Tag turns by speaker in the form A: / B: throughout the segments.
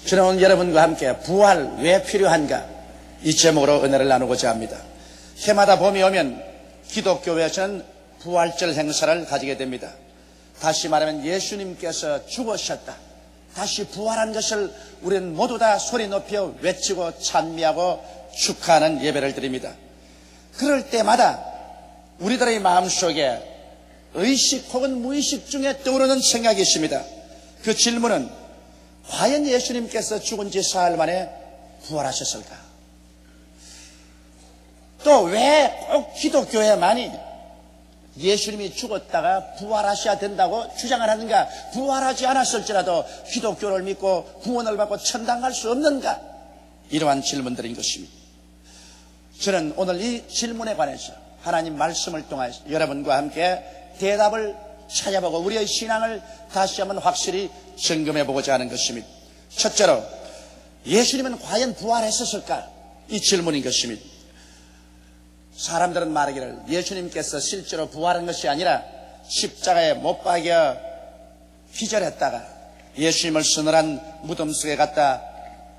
A: 저는 오늘 여러분과 함께 부활 왜 필요한가 이 제목으로 은혜를 나누고자 합니다. 해마다 봄이 오면 기독교에서는 부활절 행사를 가지게 됩니다. 다시 말하면 예수님께서 죽으셨다, 다시 부활한 것을 우리는 모두 다 소리 높여 외치고 찬미하고 축하하는 예배를 드립니다. 그럴 때마다 우리들의 마음속에 의식 혹은 무의식 중에 떠오르는 생각이 있습니다. 그 질문은 과연 예수님께서 죽은 지 사흘 만에 부활하셨을까? 또 왜 꼭 기독교에만이 예수님이 죽었다가 부활하셔야 된다고 주장을 하는가? 부활하지 않았을지라도 기독교를 믿고 구원을 받고 천당 갈 수 없는가? 이러한 질문들인 것입니다. 저는 오늘 이 질문에 관해서 하나님 말씀을 통해서 여러분과 함께 대답을 찾아보고 우리의 신앙을 다시 한번 확실히 점검해 보고자 하는 것입니다. 첫째로, 예수님은 과연 부활했었을까? 이 질문인 것입니다. 사람들은 말하기를 예수님께서 실제로 부활한 것이 아니라 십자가에 못 박여 기절했다가 예수님을 서늘한 무덤 속에 갖다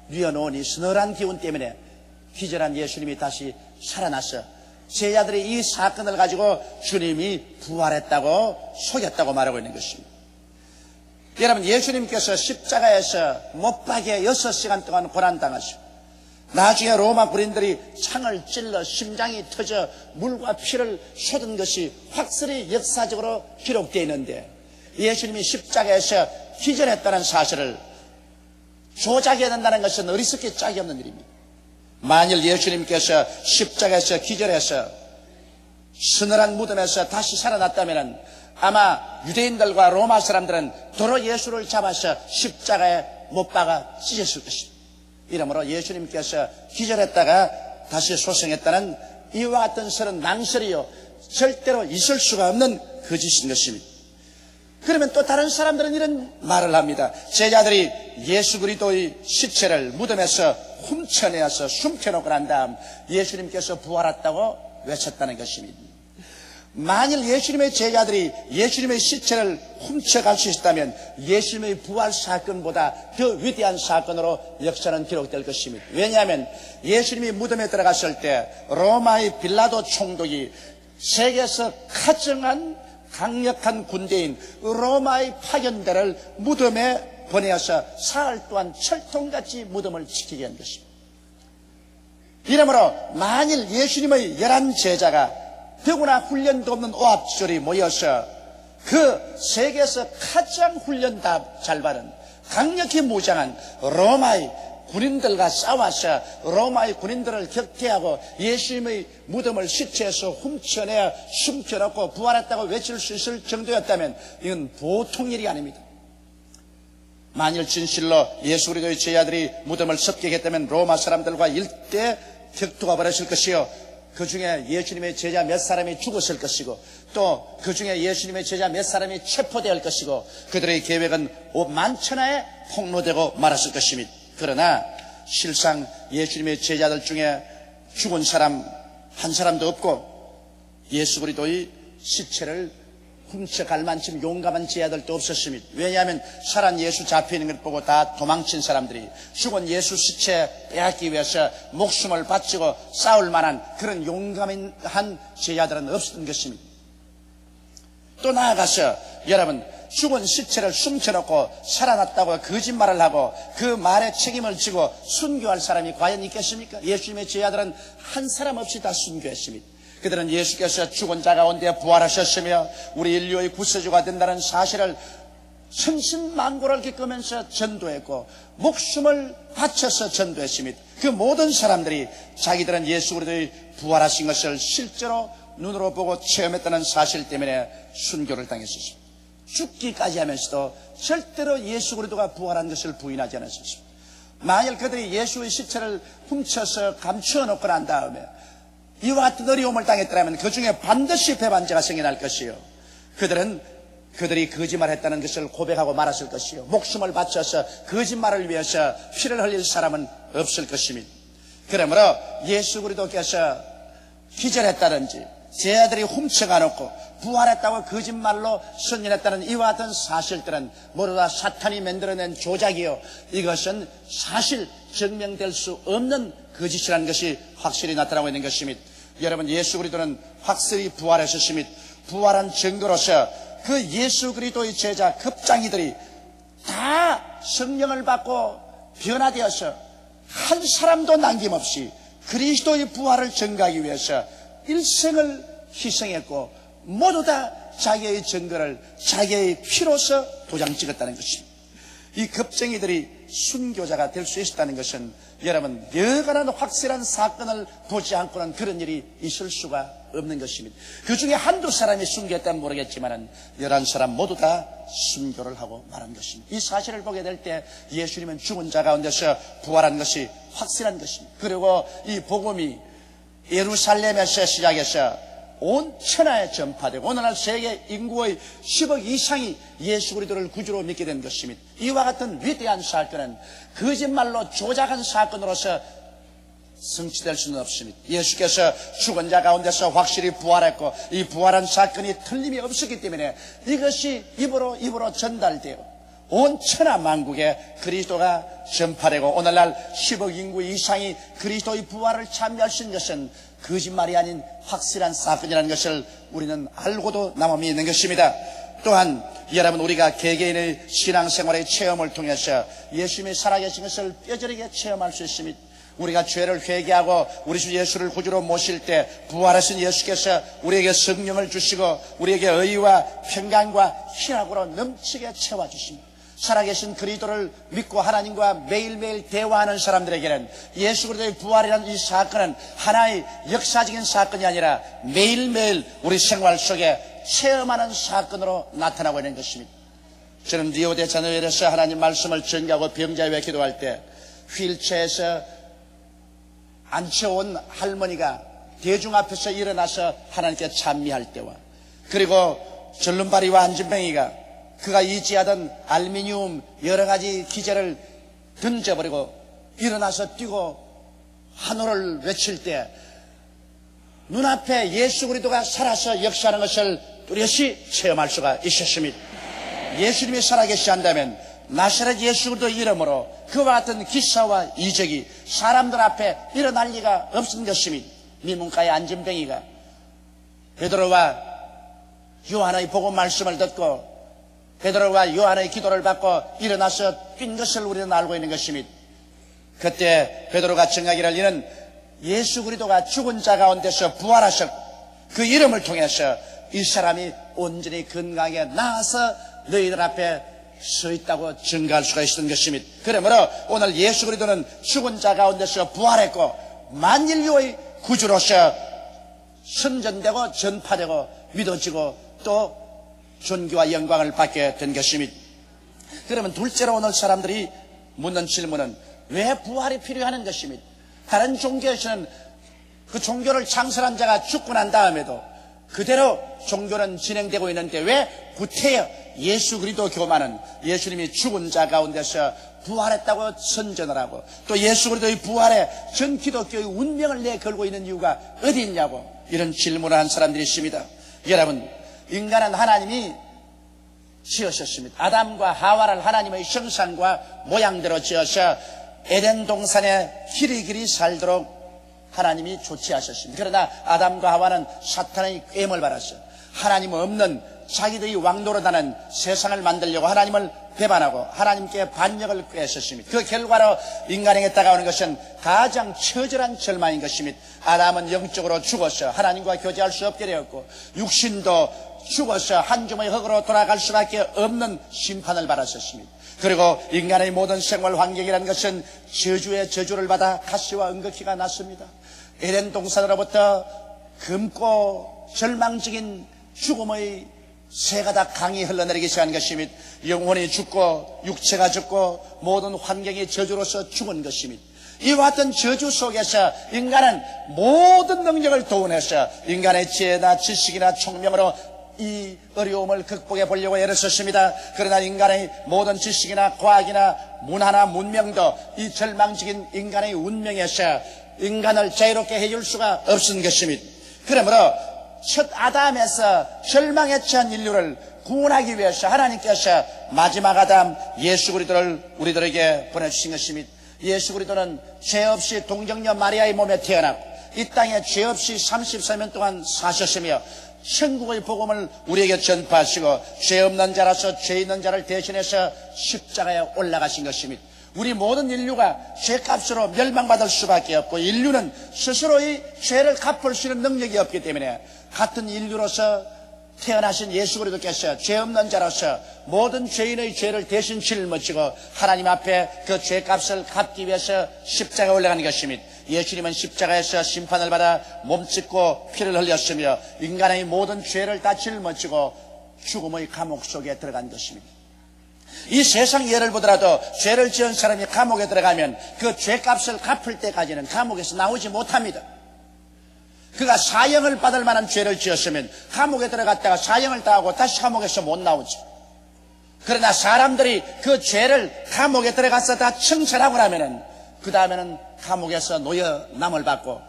A: 뉘어놓으니 서늘한 기운 때문에 기절한 예수님이 다시 살아나서 제자들이 이 사건을 가지고 주님이 부활했다고 속였다고 말하고 있는 것입니다. 여러분, 예수님께서 십자가에서 못 박여 6시간 동안 고난당하시고 나중에 로마 군인들이 창을 찔러 심장이 터져 물과 피를 쏟은 것이 확실히 역사적으로 기록되어 있는데, 예수님이 십자가에서 기절했다는 사실을 조작해야 된다는 것은 어리석게 짝이 없는 일입니다. 만일 예수님께서 십자가에서 기절해서 서늘한 무덤에서 다시 살아났다면 아마 유대인들과 로마 사람들은 도로 예수를 잡아서 십자가에 못 박아 찢었을 것입니다. 이러므로 예수님께서 기절했다가 다시 소생했다는 이와 같은 설은 낭설이요, 절대로 있을 수가 없는 거짓인 것입니다. 그러면 또 다른 사람들은 이런 말을 합니다. 제자들이 예수 그리스도의 시체를 무덤에서 훔쳐내어서 숨겨놓고 난 다음 예수님께서 부활했다고 외쳤다는 것입니다. 만일 예수님의 제자들이 예수님의 시체를 훔쳐갈 수 있다면 예수님의 부활 사건보다 더 위대한 사건으로 역사는 기록될 것입니다. 왜냐하면 예수님이 무덤에 들어갔을 때 로마의 빌라도 총독이 세계에서 가장 강력한 군대인 로마의 파견대를 무덤에 보내어서 사흘 동안 철통같이 무덤을 지키게 한 것입니다. 이러므로 만일 예수님의 11 제자가 더구나 훈련도 없는 오합지졸이 모여서 그 세계에서 가장 훈련 다 잘 받은 강력히 무장한 로마의 군인들과 싸워서 로마의 군인들을 격퇴하고 예수님의 무덤을 시체에서 훔쳐내어 숨겨놓고 부활했다고 외칠 수 있을 정도였다면 이건 보통 일이 아닙니다. 만일 진실로 예수 그리스도의 제자들이 무덤을 습격했다면 로마 사람들과 일대 격투가 벌어질 것이요, 그 중에 예수님의 제자 몇 사람이 죽었을 것이고 또 그 중에 예수님의 제자 몇 사람이 체포될 것이고 그들의 계획은 만천하에 폭로되고 말았을 것입니다. 그러나 실상 예수님의 제자들 중에 죽은 사람 한 사람도 없고 예수 그리스도의 시체를 훔쳐갈 만큼 용감한 제자들도 없었습니다. 왜냐하면 살아난 예수 잡혀있는 걸 보고 다 도망친 사람들이 죽은 예수 시체 빼앗기 위해서 목숨을 바치고 싸울 만한 그런 용감한 제자들은 없었던 것입니다. 또 나아가서 여러분, 죽은 시체를 숨겨놓고 살아났다고 거짓말을 하고 그 말에 책임을 지고 순교할 사람이 과연 있겠습니까? 예수님의 제자들은 한 사람 없이 다 순교했습니다. 그들은 예수께서 죽은 자 가운데 부활하셨으며 우리 인류의 구세주가 된다는 사실을 천신만고를 겪으면서 전도했고 목숨을 바쳐서 전도했습니다. 그 모든 사람들이 자기들은 예수 그리스도의 부활하신 것을 실제로 눈으로 보고 체험했다는 사실 때문에 순교를 당했었습니다. 죽기까지 하면서도 절대로 예수 그리스도가 부활한 것을 부인하지 않았습니다. 만일 그들이 예수의 시체를 훔쳐서 감추어 놓고 난 다음에 이와 같은 어려움을 당했더라면 그 중에 반드시 배반자가 생겨날 것이요, 그들이 거짓말했다는 것을 고백하고 말았을 것이요, 목숨을 바쳐서 거짓말을 위해서 피를 흘릴 사람은 없을 것입니다. 그러므로 예수 그리스도께서 기절했다든지 제자들이 훔쳐가 놓고 부활했다고 거짓말로 선전했다는 이와 같은 사실들은 모두 다 사탄이 만들어낸 조작이요, 이것은 사실 증명될 수 없는 거짓이라는 것이 확실히 나타나고 있는 것입니다. 여러분, 예수 그리스도는 확실히 부활하셨습니다. 부활한 증거로서 그 예수 그리스도의 제자 급장이들이 다 성령을 받고 변화되어서 한 사람도 남김없이 그리스도의 부활을 증거하기 위해서 일생을 희생했고 모두 다 자기의 증거를 자기의 피로서 도장 찍었다는 것입니다. 이 급쟁이들이 순교자가 될 수 있었다는 것은 여러분, 여간한 확실한 사건을 보지 않고는 그런 일이 있을 수가 없는 것입니다. 그 중에 한두 사람이 순교했다면 모르겠지만 11사람 모두 다 순교를 하고 말한 것입니다. 이 사실을 보게 될 때 예수님은 죽은 자 가운데서 부활한 것이 확실한 것입니다. 그리고 이 복음이 예루살렘에서 시작해서 온 천하에 전파되고 오늘날 세계 인구의 10억 이상이 예수 그리스도를 구주로 믿게 된 것입니다. 이와 같은 위대한 사건은 거짓말로 조작한 사건으로서 성취될 수는 없습니다. 예수께서 죽은 자 가운데서 확실히 부활했고 이 부활한 사건이 틀림이 없었기 때문에 이것이 입으로 전달되어 온 천하 만국에 그리스도가 전파되고 오늘날 10억 인구 이상이 그리스도의 부활을 참여할 수 있는 것은 거짓말이 아닌 확실한 사건이라는 것을 우리는 알고도 남음이 있는 것입니다. 또한 여러분, 우리가 개개인의 신앙생활의 체험을 통해서 예수님이 살아계신 것을 뼈저리게 체험할 수 있습니다. 우리가 죄를 회개하고 우리 주 예수를 구주로 모실 때 부활하신 예수께서 우리에게 성령을 주시고 우리에게 의와 평강과 희락으로 넘치게 채워주십니다. 살아계신 그리스도를 믿고 하나님과 매일매일 대화하는 사람들에게는 예수 그리스도의 부활이라는 이 사건은 하나의 역사적인 사건이 아니라 매일매일 우리 생활 속에 체험하는 사건으로 나타나고 있는 것입니다. 저는 리오데자네이루에서 하나님 말씀을 전가하고 병자에 위해 기도할 때 휠체어에서 앉혀온 할머니가 대중 앞에서 일어나서 하나님께 찬미할 때와, 그리고 절름발이와 안진뱅이가 그가 의지하던 알루미늄 여러 가지 기재를 던져버리고 일어나서 뛰고 한호를 외칠 때 눈앞에 예수 그리스도가 살아서 역사하는 것을 뚜렷이 체험할 수가 있었습니다. 예수님이 살아계시 한다면 나사렛 예수 그리스도 이름으로 그와 같은 기사와 이적이 사람들 앞에 일어날 리가 없는 것입니다. 미문가의 안진뱅이가 베드로와 요한의 복음 말씀을 듣고 베드로와 요한의 기도를 받고 일어나서 뛴 것을 우리는 알고 있는 것입니다. 그때 베드로가 증하기를 이는 예수 그리스도가 죽은 자 가운데서 부활하셨고 그 이름을 통해서 이 사람이 온전히 건강하게 나아서 너희들 앞에 서 있다고 증거할 수가 있었던 것입니다. 그러므로 오늘 예수 그리스도는 죽은 자 가운데서 부활했고 만인류의 구주로서 선전되고 전파되고 믿어지고 또 존귀와 영광을 받게 된 것입니다. 그러면 둘째로 오늘 사람들이 묻는 질문은 왜 부활이 필요하는 것입니다. 다른 종교에서는 그 종교를 창설한 자가 죽고 난 다음에도 그대로 종교는 진행되고 있는데 왜 구태여 예수 그리스도 교만은 예수님이 죽은 자 가운데서 부활했다고 선전을 하고 또 예수 그리스도의 부활에 전 기독교의 운명을 내걸고 있는 이유가 어디 있냐고 이런 질문을 한 사람들이 있습니다. 여러분, 인간은 하나님이 지으셨습니다. 아담과 하와를 하나님의 형상과 모양대로 지어서 에덴 동산에 길이길이 살도록 하나님이 조치하셨습니다. 그러나 아담과 하와는 사탄의 꾀임을 받았어요. 하나님 없는 자기들이 왕노릇하는 세상을 만들려고 하나님을 배반하고 하나님께 반역을 꾀했었습니다. 그 결과로 인간에게 다가오는 것은 가장 처절한 절망인 것입니다. 아담은 영적으로 죽어서 하나님과 교제할 수 없게 되었고 육신도 죽어서 한 줌의 흙으로 돌아갈 수밖에 없는 심판을 받았었습니다. 그리고 인간의 모든 생활 환경이라는 것은 저주의 저주를 받아 가시와 은극히가 났습니다. 에덴 동산으로부터 검고 절망적인 죽음의 새가 다 강이 흘러내리기 시작한 것입니다. 영혼이 죽고 육체가 죽고 모든 환경이 저주로서 죽은 것입니다. 이와 같은 저주 속에서 인간은 모든 능력을 동원해서 인간의 지혜나 지식이나 총명으로 이 어려움을 극복해 보려고 애를 썼습니다. 그러나 인간의 모든 지식이나 과학이나 문화나 문명도 이 절망적인 인간의 운명에서 인간을 자유롭게 해줄 수가 없는 것입니다. 그러므로 첫 아담에서 절망에 처한 인류를 구원하기 위해서 하나님께서 마지막 아담 예수 그리스도를 우리들에게 보내주신 것입니다. 예수 그리스도는 죄 없이 동정녀 마리아의 몸에 태어나고 이 땅에 죄 없이 33년 동안 사셨으며 천국의 복음을 우리에게 전파하시고 죄 없는 자라서 죄 있는 자를 대신해서 십자가에 올라가신 것입니다. 우리 모든 인류가 죄값으로 멸망받을 수밖에 없고 인류는 스스로의 죄를 갚을 수 있는 능력이 없기 때문에 같은 인류로서 태어나신 예수 그리스도께서 죄 없는 자로서 모든 죄인의 죄를 대신 짊어지고 하나님 앞에 그 죄값을 갚기 위해서 십자가에 올라가는 것입니다. 예수님은 십자가에서 심판을 받아 몸짓고 피를 흘렸으며 인간의 모든 죄를 다 짊어지고 죽음의 감옥 속에 들어간 것입니다. 이 세상 예를 보더라도 죄를 지은 사람이 감옥에 들어가면 그 죄값을 갚을 때까지는 감옥에서 나오지 못합니다. 그가 사형을 받을 만한 죄를 지었으면 감옥에 들어갔다가 사형을 당하고 다시 감옥에서 못 나오죠. 그러나 사람들이 그 죄를 감옥에 들어가서 다 청산하고 나면은 그 다음에는 감옥에서 노여남을 받고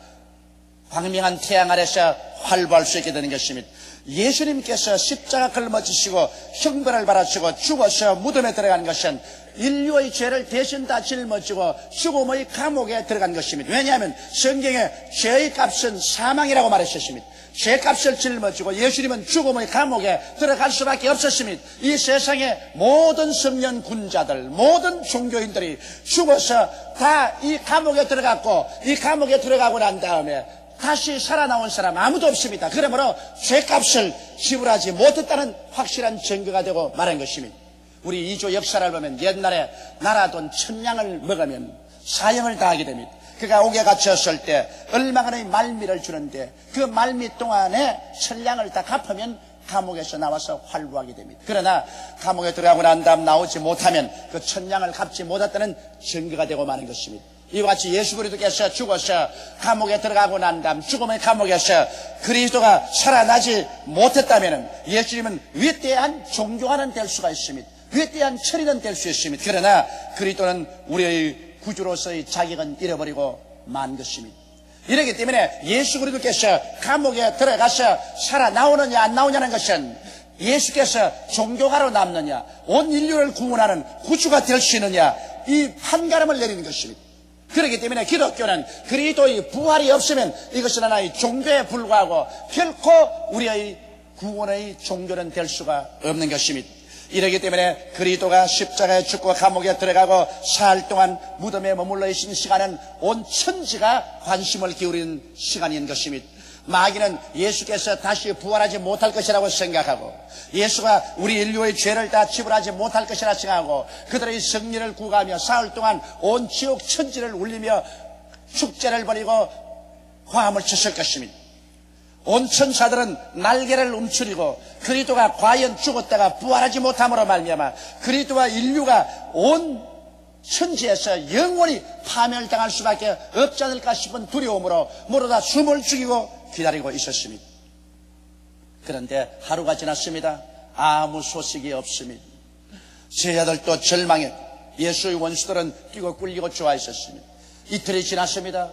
A: 광명한 태양 아래서 활보할 수 있게 되는 것입니다. 예수님께서 십자가 걸머지시고 형벌을 받으시고 죽어서 무덤에 들어간 것은 인류의 죄를 대신 다 짊어지고 죽음의 감옥에 들어간 것입니다. 왜냐하면 성경에 죄의 값은 사망이라고 말하셨습니다. 죄값을 짊어지고 예수님은 죽음의 감옥에 들어갈 수밖에 없었습니다. 이 세상의 모든 성년 군자들, 모든 종교인들이 죽어서 다 이 감옥에 들어갔고 이 감옥에 들어가고 난 다음에 다시 살아나온 사람 아무도 없습니다. 그러므로 죄값을 지불하지 못했다는 확실한 증거가 되고 말한 것입니다. 우리 이조 역사를 보면 옛날에 나라돈 1000양을 먹으면 사형을 당하게 됩니다. 그가 옥에 갇혔을 때 얼마간의 말미를 주는데 그 말미 동안에 1000양을 다 갚으면 감옥에서 나와서 활보하게 됩니다. 그러나 감옥에 들어가고 난 다음 나오지 못하면 그 1000양을 갚지 못했다는 증거가 되고 마는 것입니다. 이와 같이 예수 그리스도께서 죽어서 감옥에 들어가고 난 다음 죽음의 감옥에서 그리스도가 살아나지 못했다면 예수님은 위대한 종교가는 될 수가 있습니다. 위대한 철인은 될 수 있습니다. 그러나 그리스도는 우리의 구주로서의 자격은 잃어버리고 만 것입니다. 이렇기 때문에 예수 그리스도께서 감옥에 들어가서 살아나오느냐 안 나오냐는 것은 예수께서 종교가로 남느냐 온 인류를 구원하는 구주가 될 수 있느냐 이 판가름을 내리는 것입니다. 그렇기 때문에 기독교는 그리스도의 부활이 없으면 이것은 하나의 종교에 불과하고 결코 우리의 구원의 종교는 될 수가 없는 것입니다. 이러기 때문에 그리스도가 십자가에 죽고 감옥에 들어가고 사흘 동안 무덤에 머물러 있는 시간은 온 천지가 관심을 기울이는 시간인 것입니다. 마귀는 예수께서 다시 부활하지 못할 것이라고 생각하고 예수가 우리 인류의 죄를 다 지불하지 못할 것이라 생각하고 그들의 승리를 구가하며 사흘 동안 온 지옥 천지를 울리며 축제를 벌이고 화음을 쳤을 것입니다. 온 천사들은 날개를 움츠리고 그리스도가 과연 죽었다가 부활하지 못함으로 말미암아 그리스도와 인류가 온 천지에서 영원히 파멸당할 수밖에 없지 않을까 싶은 두려움으로 모두 다 숨을 죽이고 기다리고 있었습니다. 그런데 하루가 지났습니다. 아무 소식이 없습니다. 제자들도 절망해 예수의 원수들은 뛰고 꿀리고 좋아했었습니다. 이틀이 지났습니다.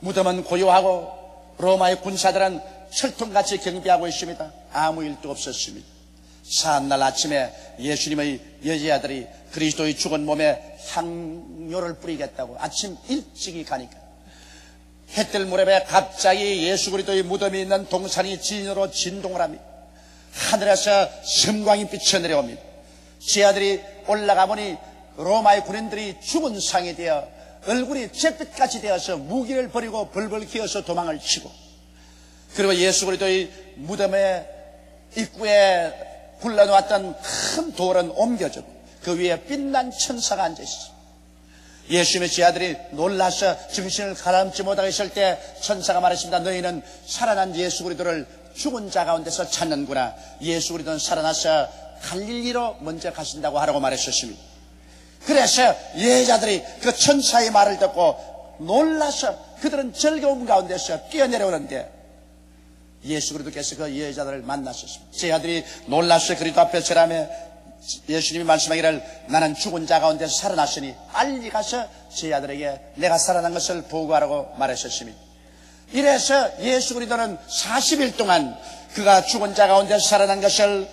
A: 무덤은 고요하고 로마의 군사들은 철통같이 경비하고 있습니다. 아무 일도 없었습니다. 사한날 아침에 예수님의 여제아들이 그리스도의 죽은 몸에 향료를 뿌리겠다고 아침 일찍이 가니까 햇들 무렵에 갑자기 예수 그리스도의 무덤이 있는 동산이 진으로 진동을 합니다. 하늘에서 섬광이 비쳐 내려옵니다. 제아들이 올라가 보니 로마의 군인들이 죽은 상이 되어 얼굴이 잿빛같이 되어서 무기를 버리고 벌벌 기어서 도망을 치고 그리고 예수 그리스도의 무덤의 입구에 굴러놓았던 큰 돌은 옮겨지고 그 위에 빛난 천사가 앉아있습니다. 예수님의 제자들이 놀라서 정신을 가라앉지 못하고 있을 때 천사가 말했습니다. 너희는 살아난 예수 그리스도를 죽은 자 가운데서 찾는구나. 예수 그리스도는 살아나서 갈릴리로 먼저 가신다고 하라고 말했었습니다. 그래서 여자들이 그 천사의 말을 듣고 놀라서 그들은 즐거움 가운데서 뛰어내려오는데 예수 그리스도께서 그 여자들을 만났었습니다. 제자들이 놀라서 그리스도 앞에 절하며 예수님이 말씀하기를 나는 죽은 자 가운데서 살아났으니 빨리 가서 제자들에게 내가 살아난 것을 보고하라고 말했었습니다. 이래서 예수 그리스도는 40일 동안 그가 죽은 자 가운데서 살아난 것을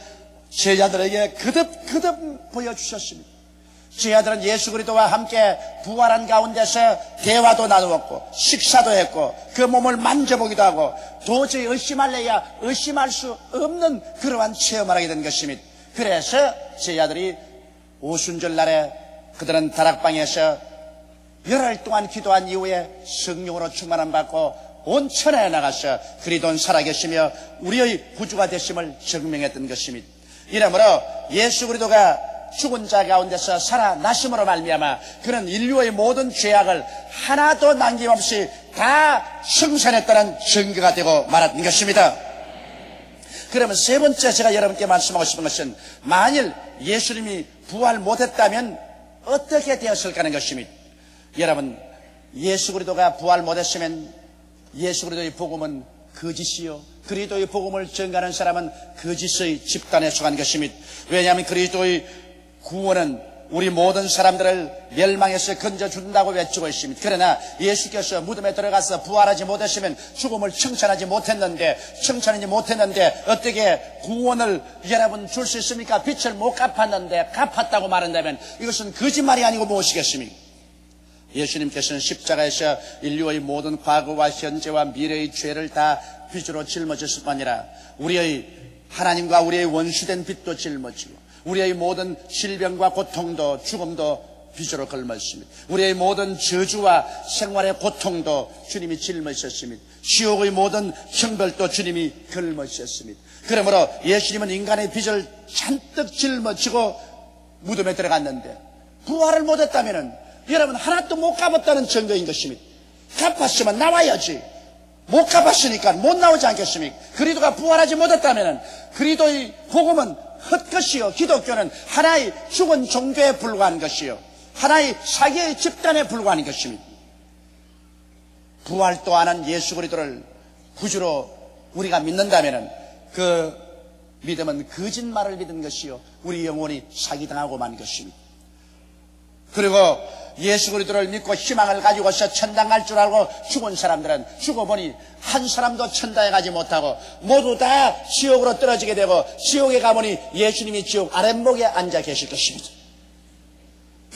A: 제자들에게 거듭 보여주셨습니다. 제자들은 예수 그리스도와 함께 부활한 가운데서 대화도 나누었고 식사도 했고 그 몸을 만져보기도 하고 도저히 의심할래야 의심할 수 없는 그러한 체험을 하게 된 것입니다. 그래서 제자들이 오순절 날에 그들은 다락방에서 열흘 동안 기도한 이후에 성령으로 충만함 받고 온 천하에 나가서 그리스도는 살아계시며 우리의 구주가 되심을 증명했던 것입니다. 이러므로 예수 그리스도가 죽은 자 가운데서 살아나심으로 말미암아 그는 인류의 모든 죄악을 하나도 남김없이 다 청산했다는 증거가 되고 말하는 것입니다. 그러면 세 번째 제가 여러분께 말씀하고 싶은 것은 만일 예수님이 부활 못했다면 어떻게 되었을까 하는 것입니다. 여러분, 예수 그리스도가 부활 못했으면 예수 그리스도의 복음은 거짓이요, 그리스도의 복음을 전가하는 사람은 거짓의 집단에 속한 것입니다. 왜냐하면 그리스도의 구원은 우리 모든 사람들을 멸망에서 건져준다고 외치고 있습니다. 그러나 예수께서 무덤에 들어가서 부활하지 못했으면 죽음을 청산하지 못했는데 어떻게 구원을 여러분 줄 수 있습니까? 빛을 못 갚았는데 갚았다고 말한다면 이것은 거짓말이 아니고 무엇이겠습니까? 예수님께서는 십자가에서 인류의 모든 과거와 현재와 미래의 죄를 다 빚으로 짊어졌을 뿐 아니라 우리의 하나님과 우리의 원수된 빚도 짊어지고 우리의 모든 질병과 고통도 죽음도 빚으로 걸머졌습니다. 우리의 모든 저주와 생활의 고통도 주님이 짊어지셨습니다. 지옥의 모든 형벌도 주님이 걸머지셨습니다. 그러므로 예수님은 인간의 빚을 잔뜩 짊어지고 무덤에 들어갔는데 부활을 못했다면 여러분 하나도 못 갚았다는 증거인 것입니다. 갚았으면 나와야지. 못 갚았으니까 못 나오지 않겠습니까? 그리스도가 부활하지 못했다면 그리스도의 복음은 헛것이요, 기독교는 하나의 죽은 종교에 불과한 것이요, 하나의 사기의 집단에 불과한 것입니다. 부활도 안 한 예수 그리스도를 구주로 우리가 믿는다면 그 믿음은 거짓말을 믿은 것이요, 우리 영혼이 사기당하고 만 것입니다. 그리고 예수 그리스도를 믿고 희망을 가지고서 천당 갈 줄 알고 죽은 사람들은 죽어보니 한 사람도 천당에 가지 못하고 모두 다 지옥으로 떨어지게 되고 지옥에 가보니 예수님이 지옥 아랫목에 앉아 계실 것입니다.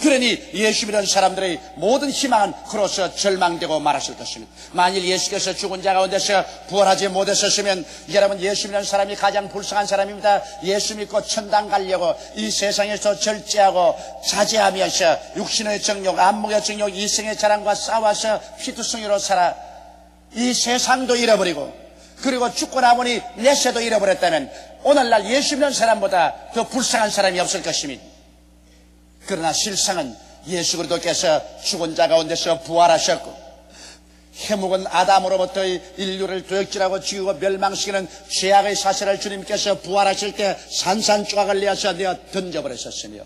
A: 그러니 예수 믿는 사람들의 모든 희망은 그로서 절망되고 말았을 것입니다. 만일 예수께서 죽은 자 가운데서 부활하지 못했었으면 여러분 예수 믿는 사람이 가장 불쌍한 사람입니다. 예수 믿고 천당 가려고 이 세상에서 절제하고 자제하면서 육신의 정욕, 안목의 정욕, 이생의 자랑과 싸워서 피투성이로 살아 이 세상도 잃어버리고 그리고 죽고 나보니 내세도 잃어버렸다면 오늘날 예수 믿는 사람보다 더 불쌍한 사람이 없을 것입니다. 그러나 실상은 예수 그리스도께서 죽은 자 가운데서 부활하셨고 해묵은 아담으로부터의 인류를 도역질하고 죽이고 멸망시키는 죄악의 사슬을 주님께서 부활하실 때 산산조각을 내어서 던져버리셨으며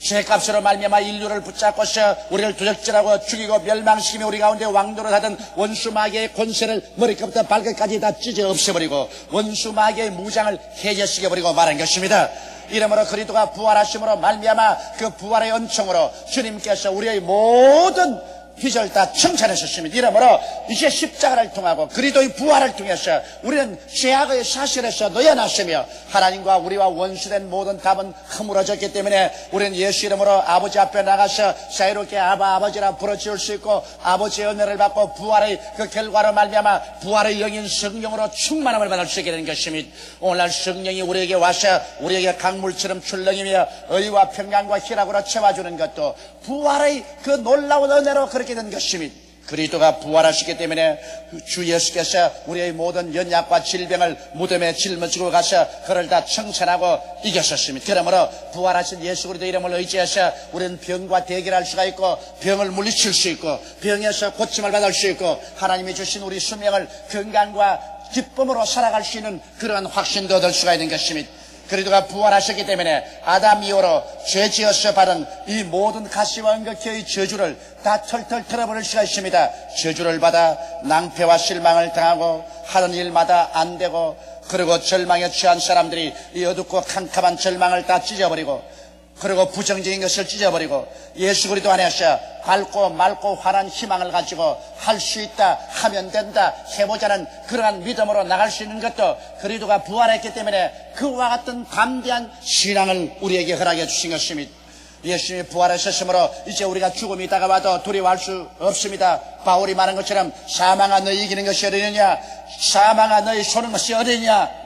A: 죄값으로 말미암아 인류를 붙잡고서 우리를 도적질하고 죽이고 멸망시키며 우리 가운데 왕노릇 하던 원수 마귀의 권세를 머리끝부터 발끝까지 다 찢어 없애버리고 원수 마귀의 무장을 해제시켜버리고 말한 것입니다. 이러므로 그리스도가 부활하심으로 말미암아 그 부활의 은총으로 주님께서 우리의 모든 빚을 다 청산하셨습니다. 이러므로 이제 십자가를 통하고 그리스도의 부활을 통해서 우리는 죄악의 사실에서 놓여났으며 하나님과 우리와 원수된 모든 답은 허물어졌기 때문에 우리는 예수 이름으로 아버지 앞에 나가서 자유롭게 아버지라 부르짖을 수 있고 아버지의 은혜를 받고 부활의 그 결과로 말미암아 부활의 영인 성령으로 충만함을 받을 수 있게 되는 것입니다. 오늘날 성령이 우리에게 와서 우리에게 강물처럼 출렁이며 의와 평강과 희락으로 채워주는 것도 부활의 그 놀라운 은혜로 그렇게 된 것입니다. 그리스도가 부활하시기 때문에 주 예수께서 우리의 모든 연약과 질병을 무덤에 짊어지고 가서 그를 다 청산하고 이겼었습니다. 그러므로 부활하신 예수 그리스도 이름을 의지해서 우리는 병과 대결할 수가 있고 병을 물리칠 수 있고 병에서 고침을 받을 수 있고 하나님이 주신 우리 수명을 건강과 기쁨으로 살아갈 수 있는 그러한 확신도 얻을 수가 있는 것입니다. 그리스도가 부활하셨기 때문에 아담 이후로 죄지어서 받은 이 모든 가시와 은극회의 저주를 다 털털 털어버릴 수가 있습니다. 저주를 받아 낭패와 실망을 당하고 하는 일마다 안 되고 그리고 절망에 취한 사람들이 이 어둡고 캄캄한 절망을 다 찢어버리고 그리고 부정적인 것을 찢어버리고 예수 그리스도 안에서 밝고 맑고 환한 희망을 가지고 할 수 있다, 하면 된다, 해보자는 그러한 믿음으로 나갈 수 있는 것도 그리스도가 부활했기 때문에 그와 같은 담대한 신앙을 우리에게 허락해 주신 것입니다. 예수님이 부활하셨으므로 이제 우리가 죽음이 다가와도 두려워할 수 없습니다. 바울이 말한 것처럼 사망아 너희 이기는 것이 어디느냐, 사망아 너희 쏘는 것이 어디냐,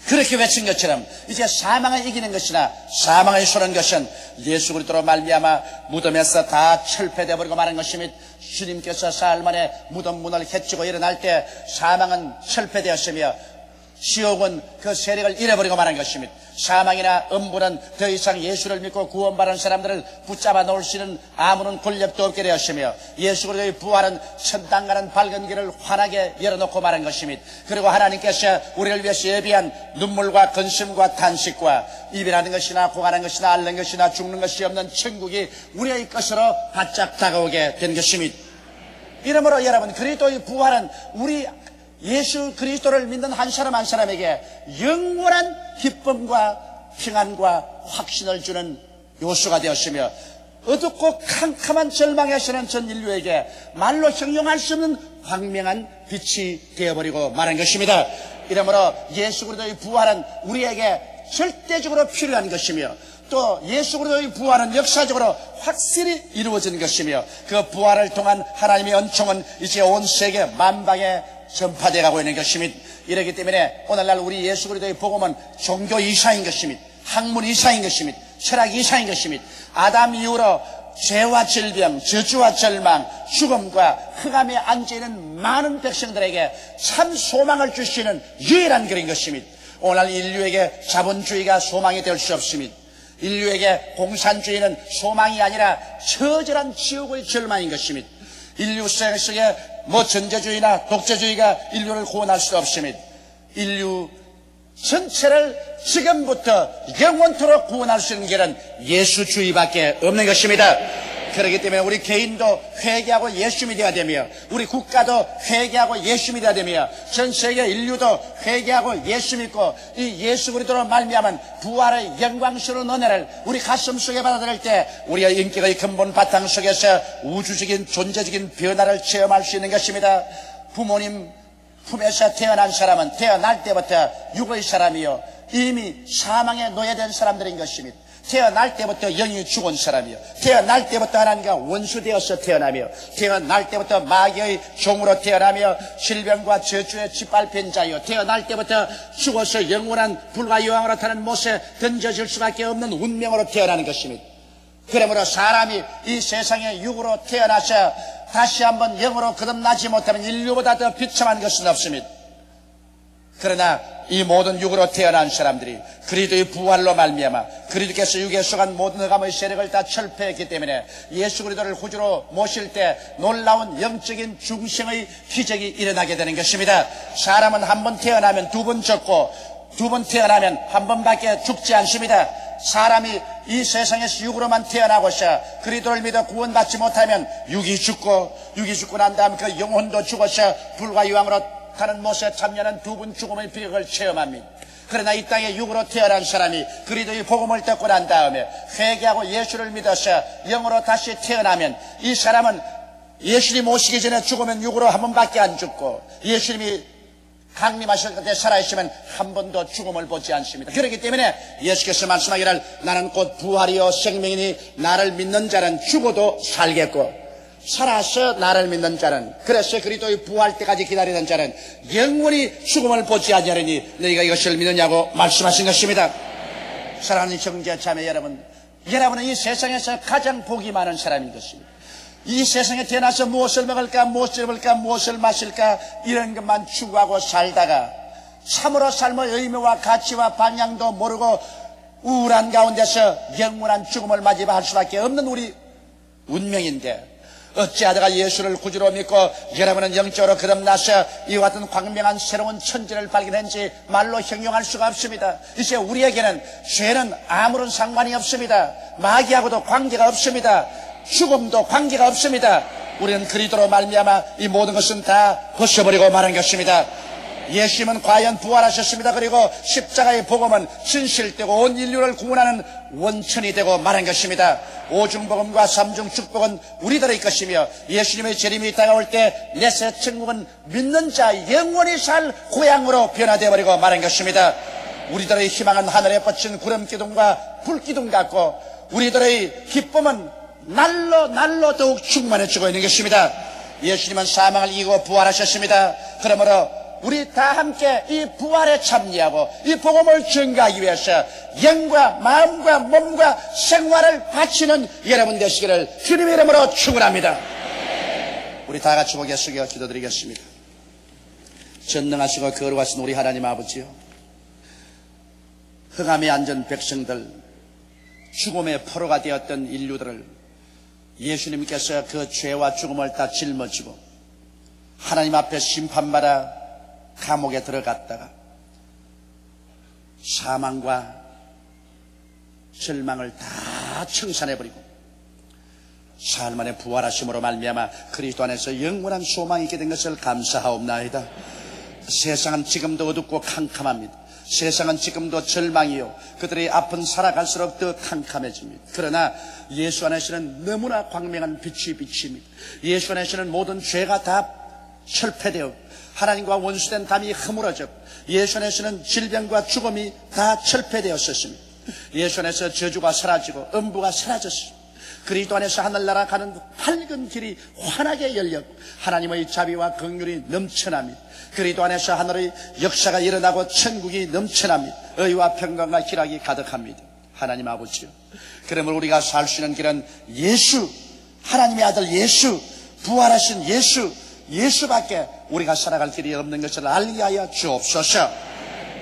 A: 그렇게 외친 것처럼 이제 사망을 이기는 것이나 사망을 쏘는 것은 예수 그리스도로 말미암아 무덤에서 다 철폐되어 버리고 마는 것이며, 주님께서 사흘 만에 무덤 문을 헤치고 일어날 때 사망은 철폐되었으며 지옥은 그 세력을 잃어버리고 말한 것입니다. 사망이나 음부는 더 이상 예수를 믿고 구원받은 사람들을 붙잡아 놓을 수 있는 아무런 권력도 없게 되었으며, 예수 그리스도의 부활은 천당 가는 밝은 길을 환하게 열어놓고 말한 것입니다. 그리고 하나님께서 우리를 위해서 예비한 눈물과 근심과 탄식과 이별하는 것이나 고가는 것이나 앓는 것이나 죽는 것이 없는 천국이 우리의 것으로 바짝 다가오게 된 것입니다. 이러므로 여러분, 그리스도의 부활은 우리 예수 그리스도를 믿는 한 사람 한 사람에게 영원한 기쁨과 평안과 확신을 주는 요소가 되었으며, 어둡고 캄캄한 절망에서는 전 인류에게 말로 형용할 수 없는 광명한 빛이 되어버리고 말한 것입니다. 이러므로 예수 그리스도의 부활은 우리에게 절대적으로 필요한 것이며, 또 예수 그리스도의 부활은 역사적으로 확실히 이루어진 것이며, 그 부활을 통한 하나님의 은총은 이제 온 세계 만방에 전파되어 가고 있는 것입니다. 이렇기 때문에 오늘날 우리 예수 그리스도의 복음은 종교 이사인 것입니다. 학문 이사인 것입니다. 철학 이사인 것입니다. 아담 이후로 죄와 질병, 저주와 절망, 죽음과 흑암에 앉아있는 많은 백성들에게 참 소망을 줄 수 있는 유일한 길인 것입니다. 오늘날 인류에게 자본주의가 소망이 될 수 없습니다. 인류에게 공산주의는 소망이 아니라 처절한 지옥의 절망인 것입니다. 인류 속에 전제주의나 독재주의가 인류를 구원할 수 없습니다. 인류 전체를 지금부터 영원토록 구원할 수 있는 길은 예수주의밖에 없는 것입니다. 그렇기 때문에 우리 개인도 회개하고 예수 믿어야 되며, 우리 국가도 회개하고 예수 믿어야 되며, 전 세계 인류도 회개하고 예수 믿고 이 예수 그리스도로 말미암은 부활의 영광스러운 은혜를 우리 가슴 속에 받아들일 때 우리의 인격의 근본 바탕 속에서 우주적인 존재적인 변화를 체험할 수 있는 것입니다. 부모님 품에서 태어난 사람은 태어날 때부터 육의 사람이요 이미 사망에 노예된 사람들인 것입니다. 태어날 때부터 영이 죽은 사람이요, 태어날 때부터 하나님과 원수되어서 태어나며, 태어날 때부터 마귀의 종으로 태어나며 질병과 저주에 짓밟힌 자요, 태어날 때부터 죽어서 영원한 불과 유황으로 타는 못에 던져질 수밖에 없는 운명으로 태어나는 것입니다. 그러므로 사람이 이 세상에 육으로 태어나서 다시 한번 영으로 거듭나지 못하면 인류보다 더 비참한 것은 없습니다. 그러나 이 모든 육으로 태어난 사람들이 그리스도의 부활로 말미암아 그리스도께서 육에 속한 모든 흑암의 세력을 다 철폐했기 때문에 예수 그리스도를 구주로 모실 때 놀라운 영적인 중생의 기적이 일어나게 되는 것입니다. 사람은 한 번 태어나면 두 번 죽고 두 번 태어나면 한 번밖에 죽지 않습니다. 사람이 이 세상에서 육으로만 태어나고서 그리스도를 믿어 구원받지 못하면 육이 죽고 난 다음 그 영혼도 죽어서 불과 유황으로 타는 못에 참여하는 두 번 죽음의 비극을 체험합니다. 그러나 이 땅에 육으로 태어난 사람이 그리스도의 복음을 듣고 난 다음에 회개하고 예수를 믿어서 영으로 다시 태어나면 이 사람은 예수님 오시기 전에 죽으면 육으로 한 번밖에 안 죽고 예수님이 강림하실 때 살아있으면 한 번도 죽음을 보지 않습니다. 그렇기 때문에 예수께서 말씀하기를 나는 곧 부활이요 생명이니 나를 믿는 자는 죽어도 살겠고 살아서 나를 믿는 자는, 그래서 그리스도의 부활 때까지 기다리는 자는 영원히 죽음을 보지 아니하리니 너희가 이것을 믿느냐고 말씀하신 것입니다. 사랑하는 형제 자매 여러분, 여러분은 이 세상에서 가장 복이 많은 사람인 것입니다. 이 세상에 태어나서 무엇을 먹을까, 무엇을 입을까, 무엇을 마실까 이런 것만 추구하고 살다가 참으로 삶의 의미와 가치와 방향도 모르고 우울한 가운데서 영원한 죽음을 맞이할 수밖에 없는 우리 운명인데, 어찌하다가 예수를 구주로 믿고 여러분은 영적으로 거듭나서 이와 같은 광명한 새로운 천지를 발견한지 말로 형용할 수가 없습니다. 이제 우리에게는 죄는 아무런 상관이 없습니다. 마귀하고도 관계가 없습니다. 죽음도 관계가 없습니다. 우리는 그리스도로 말미암아 이 모든 것은 다 벗어버리고 마는 것입니다. 예수님은 과연 부활하셨습니다. 그리고 십자가의 복음은 진실되고 온 인류를 구원하는 원천이 되고 말한 것입니다. 오중복음과 삼중축복은 우리들의 것이며 예수님의 재림이 다가올 때 내세 천국은 믿는 자 영원히 살 고향으로 변화되어 버리고 말한 것입니다. 우리들의 희망은 하늘에 뻗친 구름기둥과 불기둥 같고 우리들의 기쁨은 날로 더욱 충만해지고 있는 것입니다. 예수님은 사망을 이기고 부활하셨습니다. 그러므로 우리 다 함께 이 부활에 참여하고 이 복음을 증거하기 위해서 영과 마음과 몸과 생활을 바치는 여러분 되시기를 주님의 이름으로 축원합니다. 우리 다 같이 고개 숙여 기도드리겠습니다. 전능하시고 거룩하신 우리 하나님 아버지요, 흑암에 앉은 백성들, 죽음의 포로가 되었던 인류들을 예수님께서 그 죄와 죽음을 다 짊어지고 하나님 앞에 심판받아 감옥에 들어갔다가 사망과 절망을 다 청산해버리고 사흘 만에 부활하심으로 말미암아 그리스도 안에서 영원한 소망이 있게 된 것을 감사하옵나이다. 세상은 지금도 어둡고 캄캄합니다. 세상은 지금도 절망이요, 그들의 앞은 살아갈수록 더 캄캄해집니다. 그러나 예수 안에서는 너무나 광명한 빛이 비칩니다. 예수 안에서는 모든 죄가 다 철폐되어 하나님과 원수된 담이 허물어져 예수 안에서는 질병과 죽음이 다 철폐되었었습니다. 예수 안에서 저주가 사라지고 음부가 사라졌습니다. 그리스도 안에서 하늘나라 가는 밝은 길이 환하게 열렸고 하나님의 자비와 긍휼이 넘쳐납니다. 그리스도 안에서 하늘의 역사가 일어나고 천국이 넘쳐납니다. 의와 평강과 희락이 가득합니다. 하나님 아버지요, 그러므로 우리가 살 수 있는 길은 예수, 하나님의 아들 예수, 부활하신 예수밖에 우리가 살아갈 길이 없는 것을 알게 하여 주옵소서.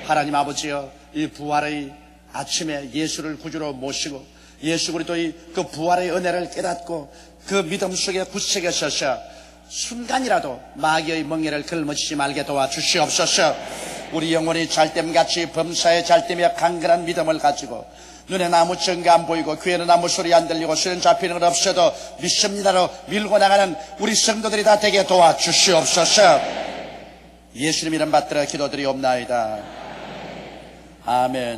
A: 하나님 아버지요, 이 부활의 아침에 예수를 구주로 모시고 예수 그리스도의 그 부활의 은혜를 깨닫고 그 믿음 속에 굳세게 서서 순간이라도 마귀의 멍에를 걸머지지 말게 도와주시옵소서. 우리 영혼이 잘됨같이 범사에 잘되며 강건한 믿음을 가지고 눈에는 아무 증거 안 보이고 귀에는 아무 소리 안 들리고 손에 잡히는 건 없어도 믿습니다로 밀고 나가는 우리 성도들이 다 되게 도와주시옵소서. 예수님 이름 받들어 기도드리옵나이다. 아멘.